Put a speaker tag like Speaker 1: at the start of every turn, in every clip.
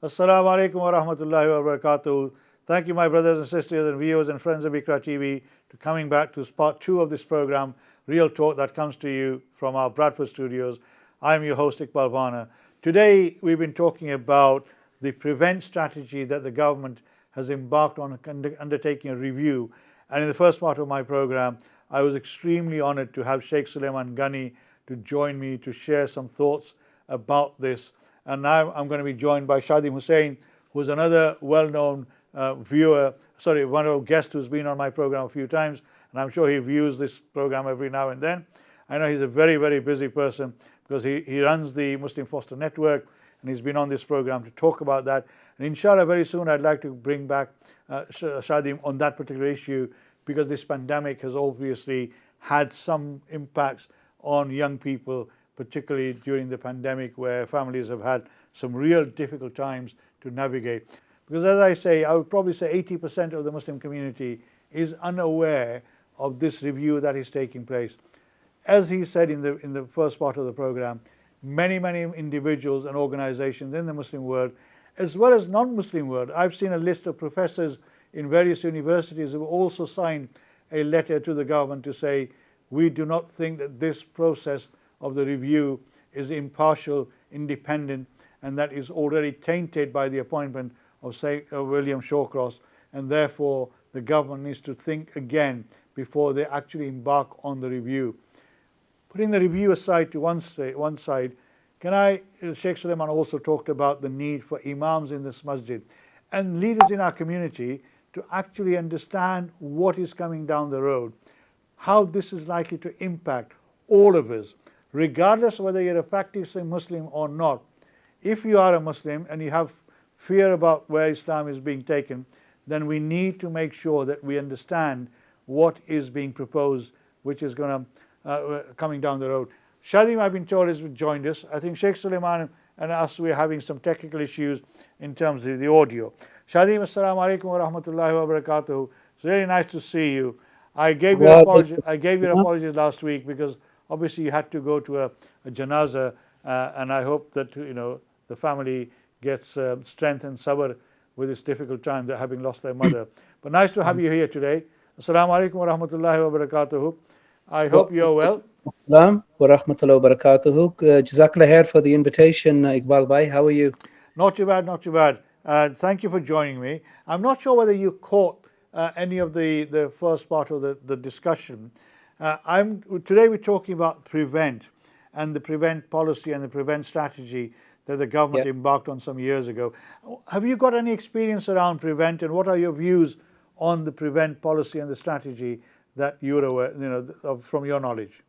Speaker 1: Assalamu alaikum wa rahmatullahi wa barakatuh. Thank you, my brothers and sisters and viewers and friends of Ikra TV, to coming back to part 2 of this program, Real Talk, that comes to you from our Bradford studios. I'm your host, Iqbal Bhana. Today, we've been talking about the prevent strategy that the government has embarked on undertaking a review. And in the first part of my program, I was extremely honored to have Sheikh Suleiman Ghani to join me to share some thoughts about this. And now I'm going to be joined by Shadim Hussain, who's another well-known one of our guests who's been on my program a few times, and I'm sure he views this program every now and then. I know he's a very, very busy person because he runs the Muslim Foster Network, and he's been on this program to talk about that. And inshallah, very soon I'd like to bring back Shadim on that particular issue, because this pandemic has obviously had some impacts on young people, particularly during the pandemic, where families have had some real difficult times to navigate. Because as I say, I would probably say 80% of the Muslim community is unaware of this review that is taking place. As he said in the first part of the program, many individuals and organizations in the Muslim world, as well as non-Muslim world, I've seen a list of professors in various universities who also signed a letter to the government to say, we do not think that this process of the review is impartial, independent, and that is already tainted by the appointment of William Shawcross, and therefore the government needs to think again before they actually embark on the review. Putting the review aside to one side, Sheikh Suleiman also talked about the need for imams in this masjid and leaders in our community to actually understand what is coming down the road, how this is likely to impact all of us, regardless of whether you're a practicing Muslim or not. If you are a Muslim and you have fear about where Islam is being taken, then we need to make sure that we understand what is being proposed, which is going to coming down the road. Shadim, I've been told, has joined us. I think Sheikh Suleiman and us, we're having some technical issues in terms of the audio. Shadim, assalamu alaikum wa rahmatullahi wa barakatuh. It's really nice to see you. I gave you apologies last week because obviously you had to go to a janazah, and I hope that the family gets strength and sabr with this difficult time, that having lost their mother. But nice to have you here today. Assalamu alaikum wa rahmatullahi wa barakatuh. I hope you're well.
Speaker 2: Assalamu wa rahmatullahi wa barakatuh. Jazakallah khair for the invitation, Iqbal Bhai. How are you?
Speaker 1: Not too bad, not too bad. Thank you for joining me. I'm not sure whether you caught any of the first part of the discussion. Today we're talking about prevent and the prevent policy and the prevent strategy that the government embarked on some years ago. Have you got any experience around prevent, and what are your views on the prevent policy and the strategy that you're aware, from your knowledge?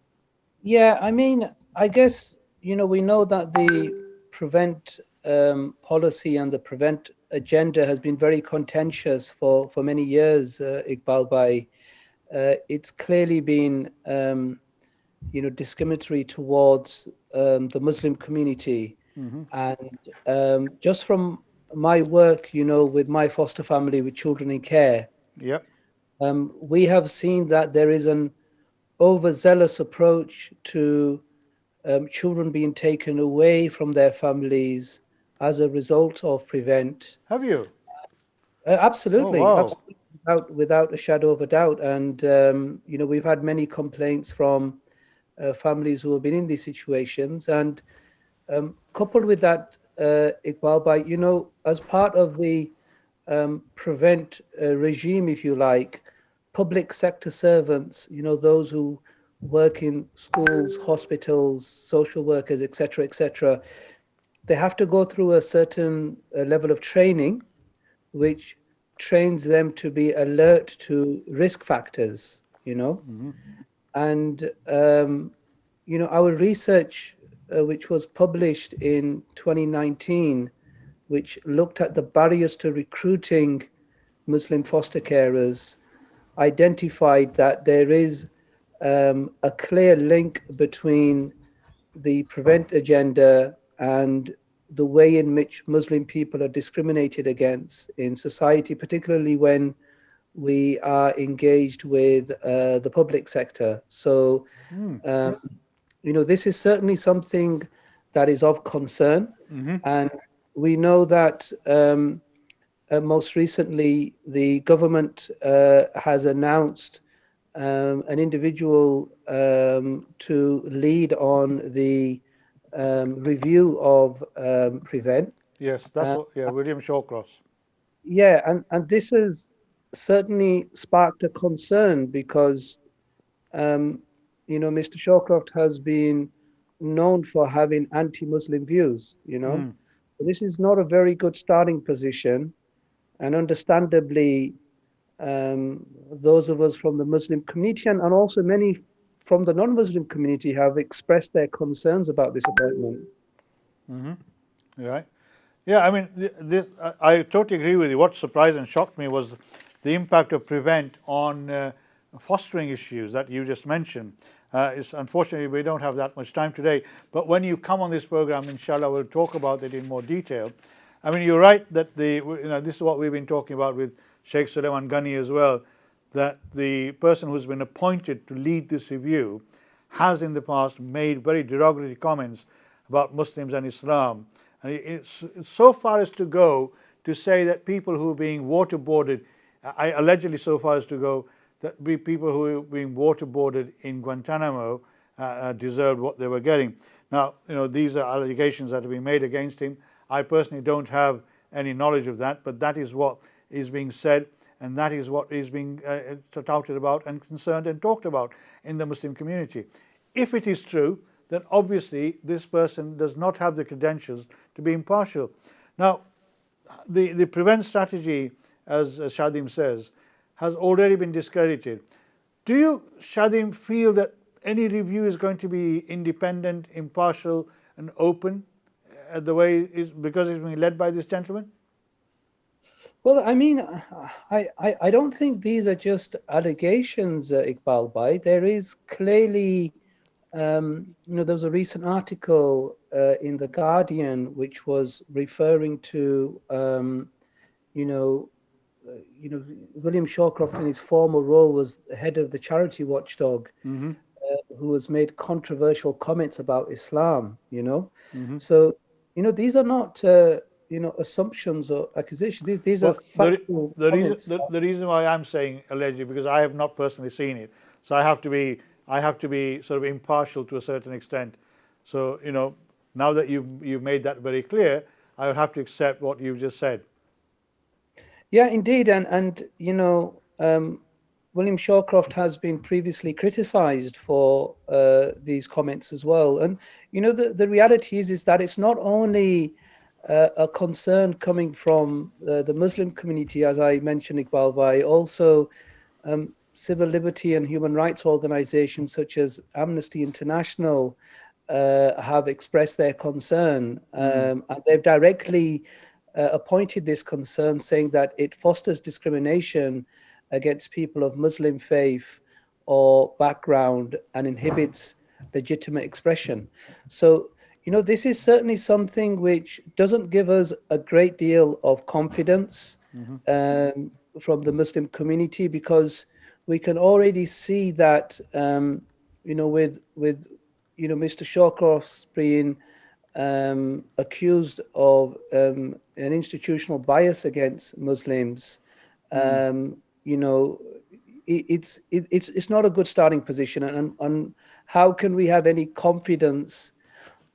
Speaker 2: Yeah, I mean, I guess, we know that the prevent policy and the prevent agenda has been very contentious for many years, Iqbal Bhai. It's clearly been, discriminatory towards the Muslim community. And just from my work, with my foster family with children in care, we have seen that there is an overzealous approach to children being taken away from their families as a result of prevent.
Speaker 1: Have you?
Speaker 2: Absolutely.
Speaker 1: Oh, wow.
Speaker 2: Absolutely, without a shadow of a doubt. And, we've had many complaints from families who have been in these situations. And coupled with that, Iqbal Bhai, as part of the prevent regime, if you like, public sector servants, those who work in schools, hospitals, social workers, etc., they have to go through a certain level of training, which trains them to be alert to risk factors, And, our research, which was published in 2019, which looked at the barriers to recruiting Muslim foster carers, identified that there is a clear link between the prevent agenda and the way in which Muslim people are discriminated against in society, particularly when we are engaged with the public sector. So, this is certainly something that is of concern. And we know that most recently the government has announced an individual to lead on the review of Prevent.
Speaker 1: Yes, that's what. Yeah, William Shawcross.
Speaker 2: Yeah, and this has certainly sparked a concern because, um, Mr. Shawcroft has been known for having anti-Muslim views, This is not a very good starting position, and understandably, those of us from the Muslim community and also many from the non-Muslim community have expressed their concerns about this appointment.
Speaker 1: Right. Yeah, I mean, I totally agree with you. What surprised and shocked me was the impact of Prevent on fostering issues that you just mentioned. Unfortunately, we don't have that much time today, but when you come on this program, inshallah, we'll talk about it in more detail. I mean, you're right that this is what we've been talking about with Sheikh Suleiman Ghani as well, that the person who's been appointed to lead this review has in the past made very derogatory comments about Muslims and Islam. And it's so far as to go to say that people who are being waterboarded, allegedly so far as to go that people who are being waterboarded in Guantanamo deserved what they were getting. Now, these are allegations that have been made against him. I personally don't have any knowledge of that, but that is what is being said, and that is what is being touted about and concerned and talked about in the Muslim community. If it is true, then obviously this person does not have the credentials to be impartial. Now, the Prevent strategy, as Shadim says, has already been discredited. Do you, Shadim, feel that any review is going to be independent, impartial and open the way because it's being led by this gentleman?
Speaker 2: Well, I mean, I don't think these are just allegations, Iqbal Bhai. There is clearly, there was a recent article in The Guardian which was referring to, William Shawcroft in his former role was head of the charity watchdog, who has made controversial comments about Islam, So, these are not, assumptions or accusations. These are factual comments.
Speaker 1: The reason why I'm saying allegedly, because I have not personally seen it, so I have to be sort of impartial to a certain extent. So, now that you've made that very clear, I would have to accept what you've just said.
Speaker 2: Yeah, indeed, and William Shawcroft has been previously criticised for these comments as well. And the reality is that it's not only a concern coming from the Muslim community, as I mentioned, Iqbal Bhai, also civil liberty and human rights organisations such as Amnesty International have expressed their concern, and they've directly appointed this concern, saying that it fosters discrimination against people of Muslim faith or background and inhibits legitimate expression. So, this is certainly something which doesn't give us a great deal of confidence from the Muslim community, because we can already see that, with Mr. Shawcroft's being accused of an institutional bias against Muslims, it's not a good starting position. And how can we have any confidence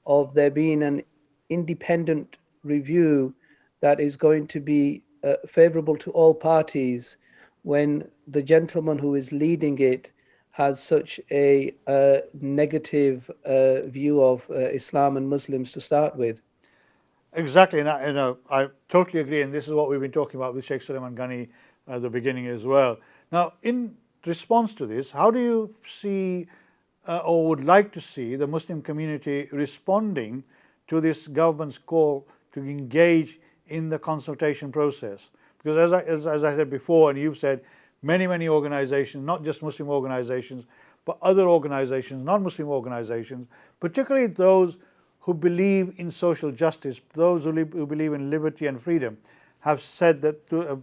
Speaker 2: of there being an independent review that is going to be favorable to all parties when the gentleman who is leading it has such a negative view of Islam and Muslims to start with?
Speaker 1: Exactly, and I totally agree, and this is what we've been talking about with Sheikh Suleiman Ghani at the beginning as well. Now, in response to this, how do you see or would like to see the Muslim community responding to this government's call to engage in the consultation process? Because as I said before, and you've said, many organizations, not just Muslim organizations, but other organizations, non-Muslim organizations, particularly those who believe in social justice, those who believe in liberty and freedom, have said that,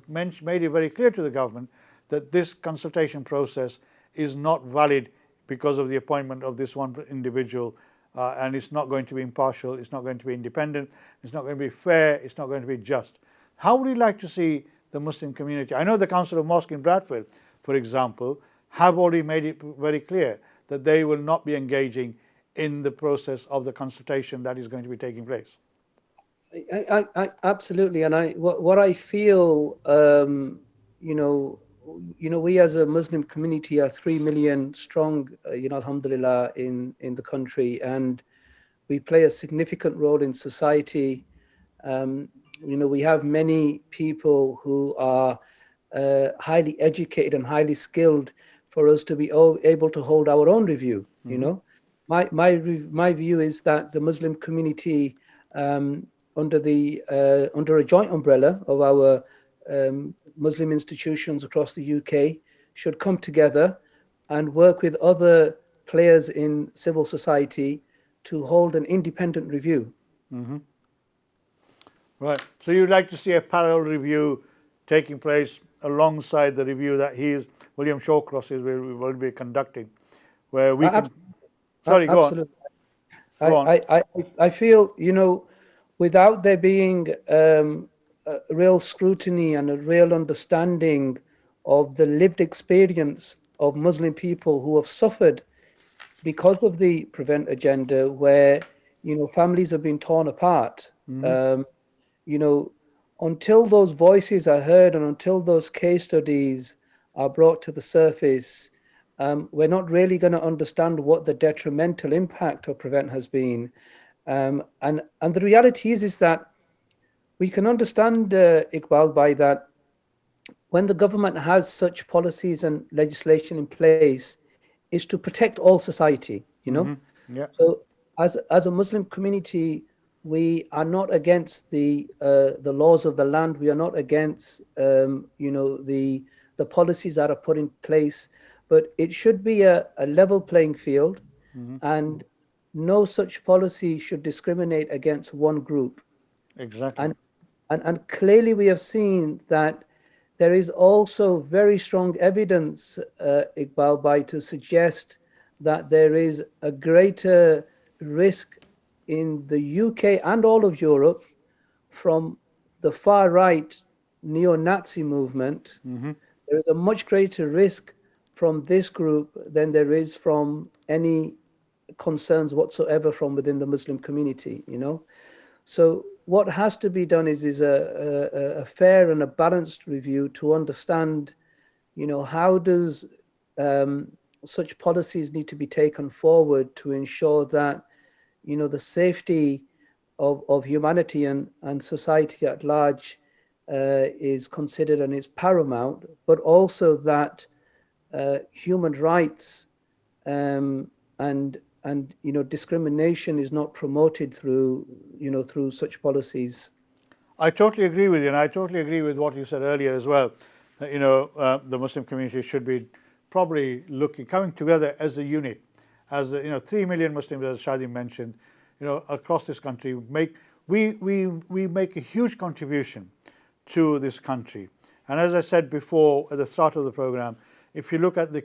Speaker 1: made it very clear to the government that this consultation process is not valid because of the appointment of this one individual and it's not going to be impartial, it's not going to be independent, it's not going to be fair, it's not going to be just. How would you like to see the Muslim community? I know the Council of Mosque in Bradford, for example, have already made it very clear that they will not be engaging in the process of the consultation that is going to be taking place.
Speaker 2: I absolutely, and what I feel, we as a Muslim community are 3 million strong, alhamdulillah, in the country, and we play a significant role in society. We have many people who are highly educated and highly skilled for us to be able to hold our own review. My view is that the Muslim community, under a joint umbrella of our Muslim institutions across the UK, should come together and work with other players in civil society to hold an independent review.
Speaker 1: Right. So you'd like to see a parallel review taking place alongside the review that William Shawcross will be conducting, where we can. Sorry, go on. Go on.
Speaker 2: I feel, without there being a real scrutiny and a real understanding of the lived experience of Muslim people who have suffered because of the Prevent agenda, where families have been torn apart. Until those voices are heard and until those case studies are brought to the surface, we're not really going to understand what the detrimental impact of Prevent has been. And the reality is that we can understand, Iqbal, by that when the government has such policies and legislation in place, is to protect all society,
Speaker 1: Yeah.
Speaker 2: So as a Muslim community, we are not against the laws of the land. We are not against the policies that are put in place, but it should be a level playing field, and no such policy should discriminate against one group.
Speaker 1: Exactly.
Speaker 2: And clearly we have seen that there is also very strong evidence, Iqbal, to suggest that there is a greater risk in the UK and all of Europe from the far right neo-Nazi movement. There is a much greater risk from this group than there is from any concerns whatsoever from within the Muslim community, So what has to be done is a fair and a balanced review to understand, how does such policies need to be taken forward to ensure that, the safety of humanity and society at large is considered and is paramount, but also that human rights and discrimination is not promoted through such policies.
Speaker 1: I totally agree with you, and I totally agree with what you said earlier as well. That, the Muslim community should be probably coming together as a unit, as 3 million Muslims, as Shadi mentioned, across this country. We make a huge contribution to this country, and as I said before at the start of the program, if you look at the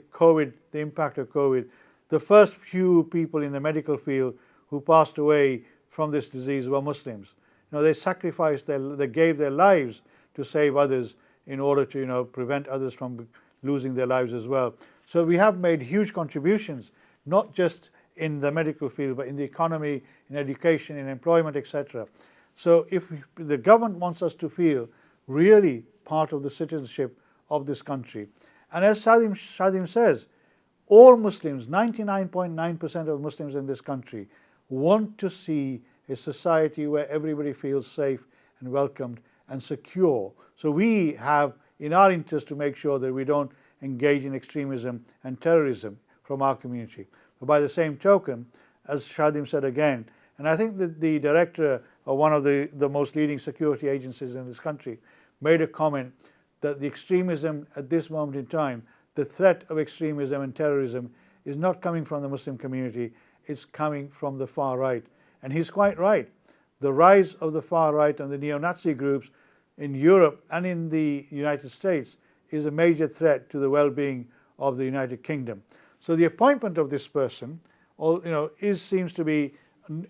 Speaker 1: impact of COVID, the first few people in the medical field who passed away from this disease were Muslims. They sacrificed they gave their lives to save others in order to prevent others from losing their lives as well. So we have made huge contributions, not just in the medical field, but in the economy, in education, in employment, etc. So if the government wants us to feel really part of the citizenship of this country, and as Shadim says, all Muslims, 99.9% of Muslims in this country, want to see a society where everybody feels safe and welcomed and secure. So we have in our interest to make sure that we don't engage in extremism and terrorism from our community. But by the same token, as Shadim said again, and I think that the director of one of the most leading security agencies in this country made a comment that the extremism at this moment in time, the threat of extremism and terrorism is not coming from the Muslim community, it's coming from the far right. And he's quite right. The rise of the far right and the neo-Nazi groups in Europe and in the United States is a major threat to the well-being of the United Kingdom. So the appointment of this person or seems to be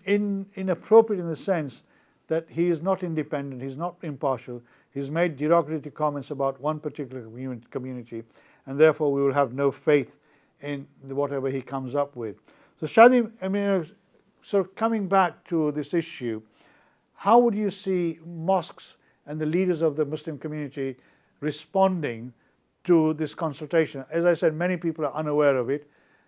Speaker 1: inappropriate in the sense that he is not independent, he's not impartial, he's made derogatory comments about one particular community, and therefore we will have no faith in whatever he comes up with. So Shadi, so coming back to this issue, how would you see mosques and the leaders of the Muslim community responding to this consultation? As I said, many people are unaware of it.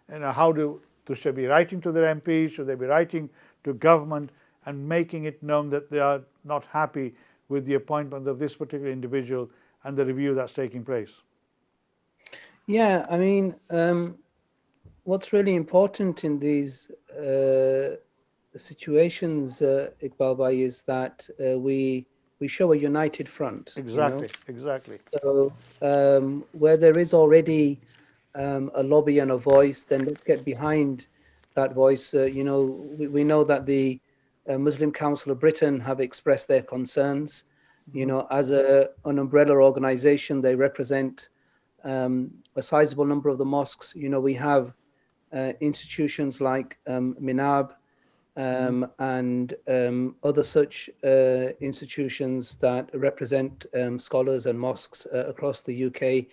Speaker 1: Should they be writing to their MPs? Should they be writing to government and making it known that they are not happy with the appointment of this particular individual and the review that's taking place?
Speaker 2: Yeah, what's really important in these situations, Iqbal Bhai, is that we show a united front.
Speaker 1: Exactly, exactly.
Speaker 2: So where there is already a lobby and a voice, then let's get behind that voice. We know that the Muslim Council of Britain have expressed their concerns. As an umbrella organization, they represent a sizable number of the mosques. We have institutions like MEND and other such institutions that represent scholars and mosques across the UK.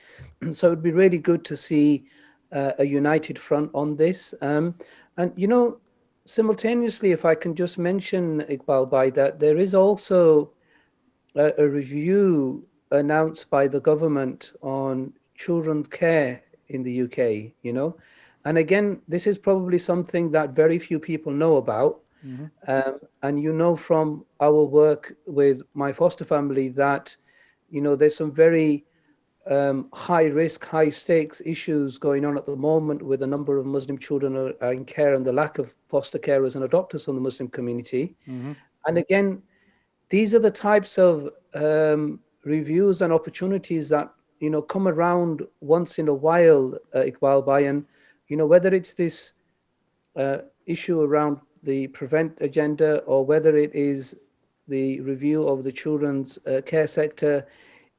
Speaker 2: So it'd be really good to see a united front on this. And simultaneously, if I can just mention, Iqbal Bhai, that there is also a review announced by the government on children's care in the UK, And again, this is probably something that very few people know about. And from our work with my foster family that, there's some very high risk, high stakes issues going on at the moment with a number of Muslim children are in care and the lack of foster carers and adopters from the Muslim community. And again, these are the types of reviews and opportunities that, come around once in a while, Iqbal Bhai, and, whether it's this issue around the prevent agenda or whether it is the review of the children's care sector,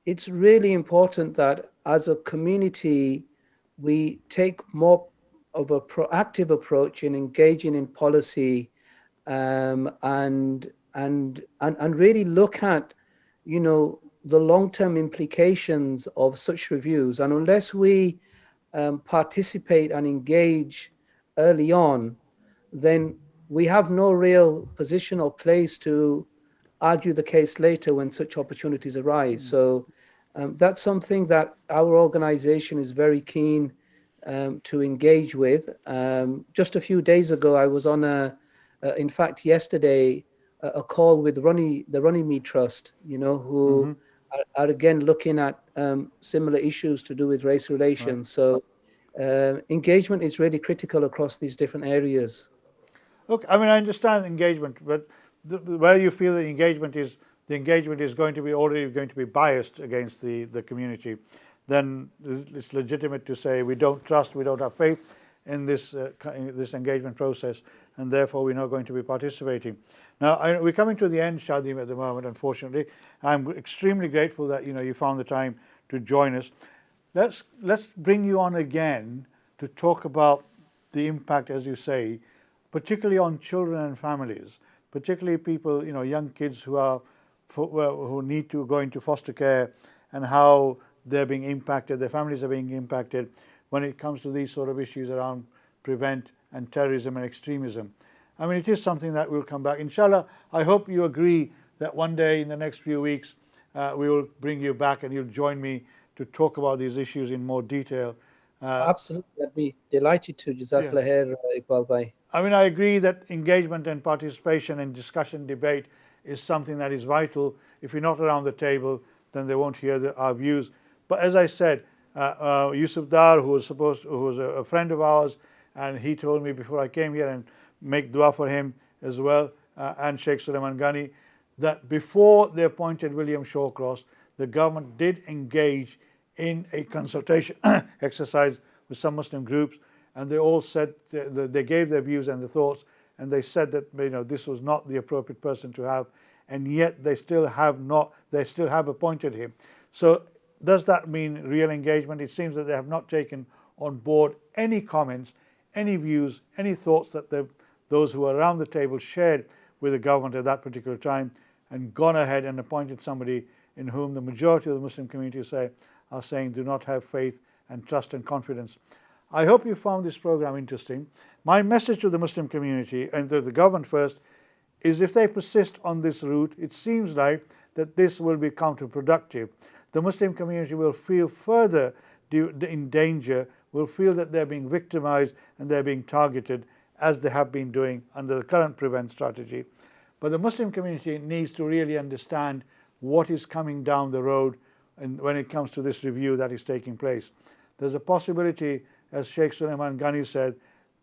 Speaker 2: it's really important that as a community, we take more of a proactive approach in engaging in policy and really look at, the long-term implications of such reviews. And unless we participate and engage early on, then we have no real position or place to argue the case later when such opportunities arise. So that's something that our organization is very keen to engage with. Just a few days ago, I was on in fact, yesterday, a call with the Runnymede Trust, who are again looking at similar issues to do with race relations. Right. So engagement is really critical across these different areas.
Speaker 1: Look, I understand engagement, but where you feel the engagement is already going to be biased against the community, then it's legitimate to say we don't trust, we don't have faith in this engagement process, and therefore we're not going to be participating. Now, we're coming to the end, Shadim, at the moment, unfortunately. I'm extremely grateful that you found the time to join us. Let's bring you on again to talk about the impact, as you say, particularly on children and families, particularly people, young kids who need to go into foster care, and how they're being impacted, their families are being impacted when it comes to these sort of issues around prevent and terrorism and extremism. It is something that will come back. Inshallah, I hope you agree that one day in the next few weeks, we will bring you back and you'll join me to talk about these issues in more detail.
Speaker 2: Absolutely, I'd be delighted to. Jazakallah khair, Iqbal Bhai.
Speaker 1: I agree that engagement and participation and discussion, debate is something that is vital. If you're not around the table, then they won't hear our views. But as I said, Yusuf Dar, who was a friend of ours, and he told me before I came here, and make dua for him as well, and Sheikh Suleiman Ghani, that before they appointed William Shawcross, the government did engage in a consultation exercise with some Muslim groups, and they all said they gave their views and their thoughts, and they said that this was not the appropriate person to have, and yet they still have appointed him. So does that mean real engagement? It seems that they have not taken on board any comments, any views, any thoughts that those who were around the table shared with the government at that particular time, and gone ahead and appointed somebody in whom the majority of the Muslim community are saying do not have faith and trust and confidence. I hope you found this program interesting. My message to the Muslim community and to the government first is, if they persist on this route, it seems like that this will be counterproductive. The Muslim community will feel further in danger, will feel that they're being victimized and they're being targeted, as they have been doing under the current prevent strategy. But the Muslim community needs to really understand what is coming down the road when it comes to this review that is taking place. There's a possibility, as Sheikh Suleiman Ghani said,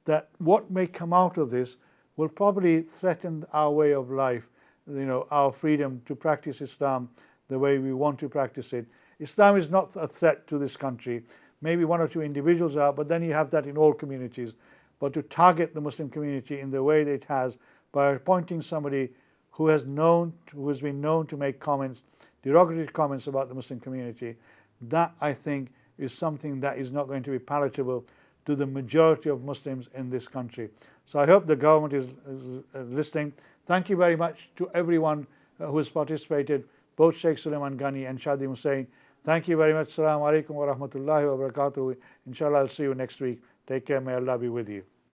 Speaker 1: that what may come out of this will probably threaten our way of life, our freedom to practice Islam the way we want to practice it. Islam is not a threat to this country. Maybe one or two individuals are, but then you have that in all communities. But to target the Muslim community in the way that it has, by appointing somebody who has been known to make comments, derogatory comments about the Muslim community, that I think is something that is not going to be palatable to the majority of Muslims in this country. So I hope the government is listening. Thank you very much to everyone who has participated, both Sheikh Suleiman Ghani and Shadi Hussain. Thank you very much. Assalamu alaikum wa rahmatullahi wa barakatuh. Inshallah, I'll see you next week. Take care. May Allah be with you.